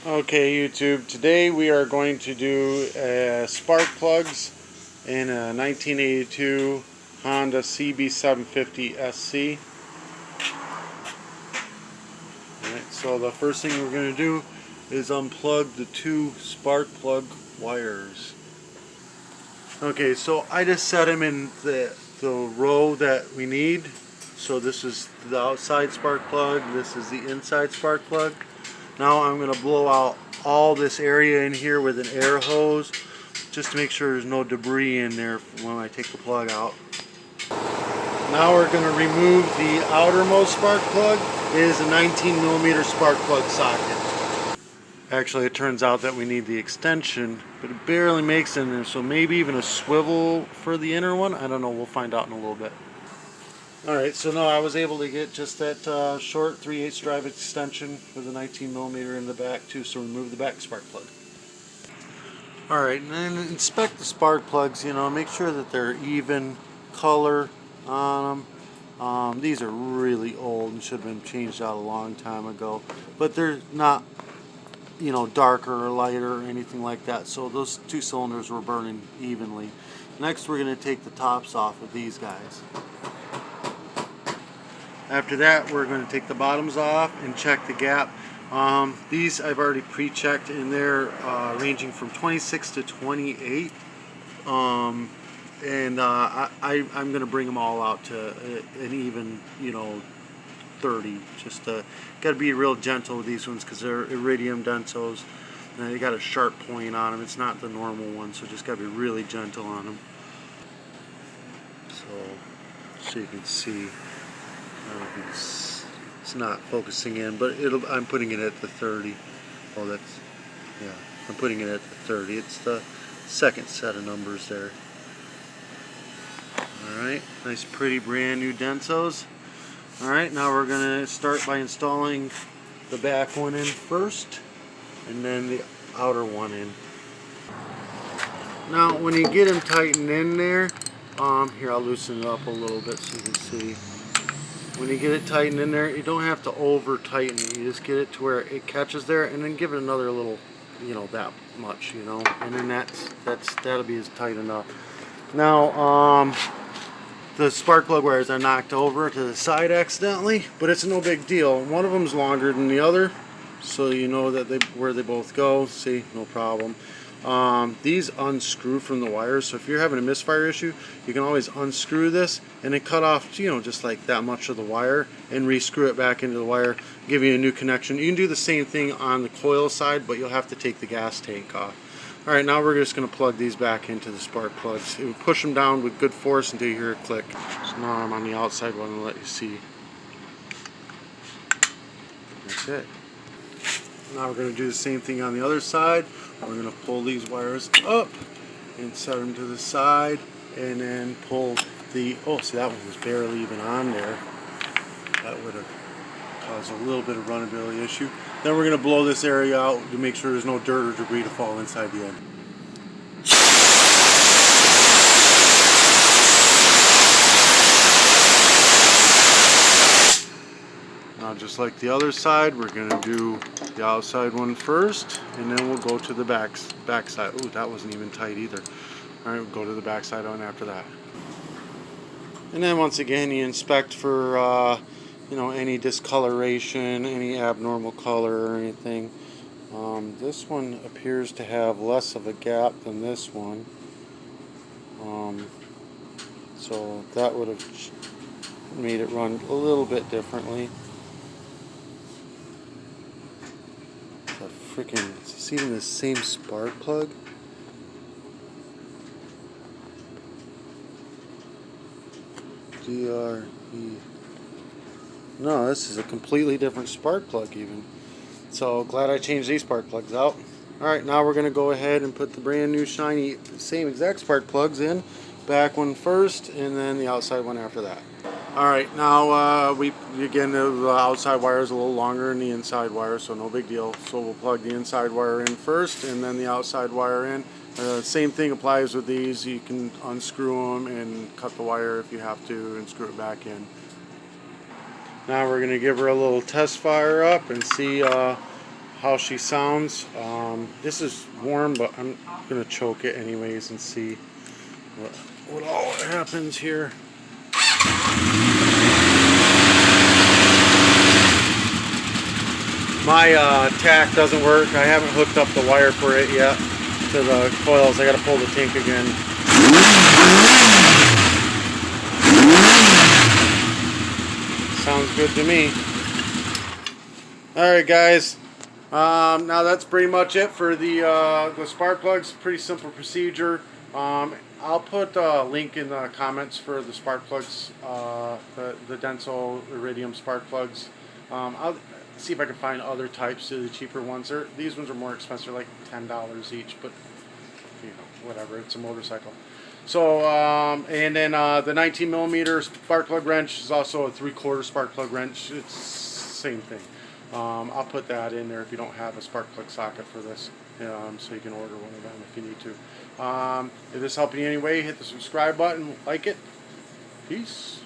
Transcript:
Okay, YouTube, today we are going to do spark plugs in a 1982 Honda CB750 SC. Alright, so the first thing we're going to do is unplug the two spark plug wires. Okay, so I just set them in the row that we need. So this is the outside spark plug, this is the inside spark plug. Now I'm going to blow out all this area in here with an air hose just to make sure there's no debris in there when I take the plug out. Now we're going to remove the outermost spark plug. It is a 19mm spark plug socket. Actually, it turns out that we need the extension, but it barely makes it in there, so maybe even a swivel for the inner one. I don't know, we'll find out in a little bit. Alright, so now I was able to get just that short 3/8 drive extension with a 19mm in the back too, so remove the back spark plug. Alright, and then inspect the spark plugs, make sure that they're even color on them. These are really old and should have been changed out a long time ago, but they're not, darker or lighter or anything like that, so those two cylinders were burning evenly. Next we're going to take the tops off of these guys. After that, we're going to take the bottoms off and check the gap. These I've already pre-checked, and they're ranging from 26 to 28. I'm going to bring them all out to an even, 30. Just got to be real gentle with these ones because they're iridium densos. And they got a sharp point on them. It's not the normal one, so just got to be really gentle on them. So you can see. It's not focusing in, but I'm putting it at the 30. Oh, I'm putting it at the 30. It's the second set of numbers there. Alright, nice pretty brand new densos. Alright, now we're going to start by installing the back one in first, and then the outer one in. Now when you get them tightened in there, here I'll loosen it up a little bit so you can see. When you get it tightened in there, you don't have to over tighten it. You just get it to where it catches there, and then give it another little, that much, and then that'll be as tight enough. Now, the spark plug wires are knocked over to the side accidentally, but it's no big deal. One of them's longer than the other, so you know that where they both go. See, no problem. These unscrew from the wires, so if you're having a misfire issue, you can always unscrew this and then cut off, just like that much of the wire, and re-screw it back into the wire, give you a new connection. You can do the same thing on the coil side, but you'll have to take the gas tank off. Alright, now we're just going to plug these back into the spark plugs. You push them down with good force until you hear a click. So now I'm on the outside one to let you see. That's it. Now we're going to do the same thing on the other side. We're going to pull these wires up and set them to the side, and then pull the, see, that one was barely even on there. That would have caused a little bit of runnability issue. Then we're going to blow this area out to make sure there's no dirt or debris to fall inside the end. Now, just like the other side, we're going to do the outside one first, and then we'll go to the back side. Ooh, that wasn't even tight either. Alright, we'll go to the back side one after that. And then once again, you inspect for any discoloration, any abnormal color or anything. This one appears to have less of a gap than this one. So that would have made it run a little bit differently. It's even the same spark plug. DRE. No, this is a completely different spark plug even. So glad I changed these spark plugs out. Alright, now we're going to go ahead and put the brand new shiny, same exact spark plugs in. Back one first, and then the outside one after that. Alright, now again, the outside wire is a little longer than the inside wire, so no big deal. So we'll plug the inside wire in first, and then the outside wire in. Same thing applies with these. You can unscrew them and cut the wire if you have to, and screw it back in. Now we're going to give her a little test fire up and see how she sounds. This is warm, but I'm gonna choke it anyways and see what all happens here. My tack doesn't work. I haven't hooked up the wire for it yet to the coils. I gotta pull the tank again. Sounds good to me. Alright guys, now that's pretty much it for the spark plugs. Pretty simple procedure. I'll put a link in the comments for the spark plugs, the Denso Iridium spark plugs. I'll see if I can find other types of the cheaper ones. These ones are more expensive, like $10 each, but you know, whatever, it's a motorcycle. So, and then the 19mm spark plug wrench is also a 3/4 spark plug wrench. It's same thing. I'll put that in there if you don't have a spark plug socket for this, so you can order one of them if you need to. If this helped you in any way, hit the subscribe button, like it. Peace.